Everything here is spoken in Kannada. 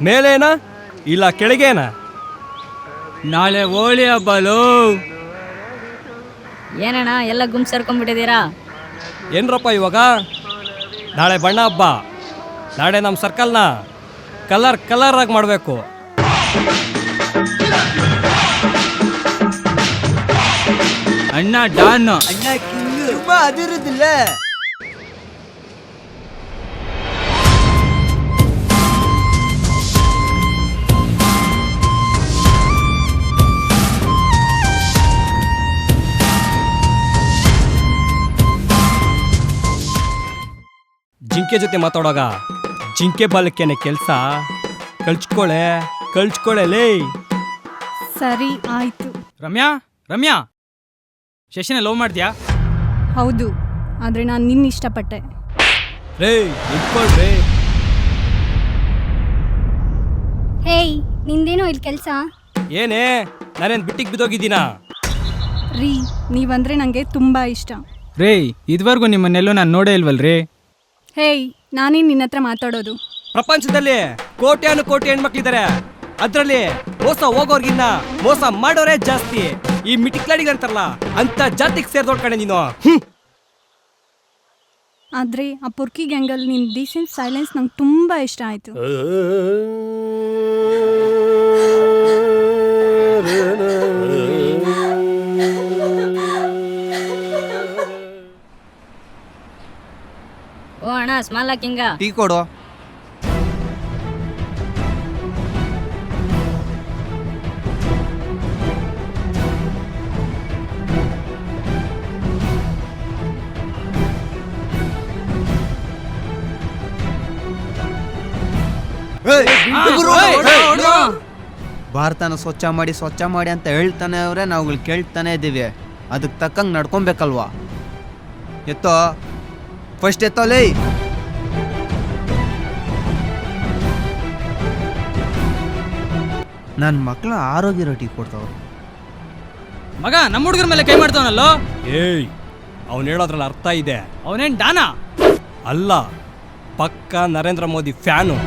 ಮೇಲೇನಾ ಇಲ್ಲ ಕೆಳಗೇನಾ? ನಾಳೆ ಹೋಳಿ ಹಬ್ಬಲು. ಏನಣ್ಣ ಎಲ್ಲ ಗುಂಪು ಸೇರ್ಕೊಂಡ್ಬಿಟ್ಟಿದ್ದೀರಾ? ಏನ್ರಪ್ಪ ಇವಾಗ? ನಾಳೆ ಬಣ್ಣ ಹಬ್ಬ. ನಾಳೆ ನಮ್ಮ ಸರ್ಕಲ್ನ ಕಲರ್ ಆಗಿ ಮಾಡಬೇಕು. ಅಣ್ಣ ಡಾನ್, ಅಣ್ಣ ಕಿಂಗ್ ಅದಿರುದಿಲ್ಲ. ಜಿಂಕೆ ಜೊತೆ ಮಾತಾಡೋಗ ಜಿಂಕೆ ಬಾಲಕ್ಕೇನೆ ಕೆಲಸ. ಕಳ್ಚ್ಕೊಳ್ಳೇ. ಸರಿ ಆಯ್ತು. ರಮ್ಯಾ ಶಶಿನ ಲವ್ ಮಾಡ್ದ್ಯಾ? ಹೌದು, ಆದರೆ ನಾನು ನಿನ್ನ ಇಷ್ಟಪಟ್ಟೆ. ರೇ ನಿಂತ್ಕೊಳ್ರಿ. ಹೇಯ್, ನಿಂದೇನೋ ಇಲ್ಲಿ ಕೆಲಸ? ಏನೇ ನಾನೇನು ಬಿಟ್ಟಿಗೆ ಬಿದ್ದೋಗಿದ್ದೀನಾ? ರೀ, ನೀವಂದ್ರೆ ನನಗೆ ತುಂಬ ಇಷ್ಟ. ರೇ, ಇದುವರೆಗೂ ನಿಮ್ಮನ್ನೆಲ್ಲೂ ನಾನು ನೋಡೇ ಇಲ್ವಲ್ರಿ. ಹೇಯ್, ನಾನೇ ನಿನ್ನ ಹತ್ರ ಮಾತಾಡೋದು. ಪ್ರಪಂಚದಲ್ಲಿ ಕೋಟಿ ಹೆಣ್ಮಕ್ಳಿದ್ದಾರೆ. ಅದ್ರಲ್ಲಿ ಮೋಸ ಹೋಗೋರ್ಗಿನ್ನ ಮೋಸ ಮಾಡೋರೇ ಜಾಸ್ತಿ. ಈ ಮಿಟಿಕ್ಲಾಡಿಗಂತಾರಲ್ಲ ಅಂತ ಜಾತಿಗೆ ಸೇರ್ದೋಡ್ಕಣೆ ನೀನು. ಆದರೆ ಆ ಪುರ್ಕಿ ಗ್ಯಾಂಗಲ್ಲಿ ನಿನ್ನ ಡೀಸೆಂಟ್ ಸೈಲೆನ್ಸ್ ನಂಗೆ ತುಂಬ ಇಷ್ಟ ಆಯಿತು. ಓ ಅಣ್ಣ, ಸ್ಮಾಲ್ ಹಾಕಿಂಗ ಟೀ ಕೊಡು. ಭಾರತನ ಸ್ವಚ್ಛ ಮಾಡಿ ಅಂತ ಹೇಳ್ತಾನೆ ಅವ್ರೆ, ನಾವುಗಳು ಕೇಳ್ತಾನೆ ಇದ್ದೀವಿ. ಅದಕ್ಕೆ ತಕ್ಕಂಗೆ ನಡ್ಕೊಬೇಕಲ್ವಾ? ಎತ್ತೋ ಫಸ್ಟ್ ಎತ್ತೋಲೇ. ನನ್ನ ಮಕ್ಕಳು ಆರೋಗ್ಯ ರೊಟ್ಟಿ ಕೊಡ್ತಾವ್ರು. ಮಗ ನಮ್ಮ ಹುಡುಗರ ಮೇಲೆ ಕೈ ಮಾಡ್ತಾವನಲ್ಲೋ. ಏಯ್, ಅವನು ಹೇಳೋದ್ರಲ್ಲಿ ಅರ್ಥ ಇದೆ. ಅವನೇನ್ ಡಾನಾ? ಅಲ್ಲ, ಪಕ್ಕ ನರೇಂದ್ರ ಮೋದಿ ಫ್ಯಾನು.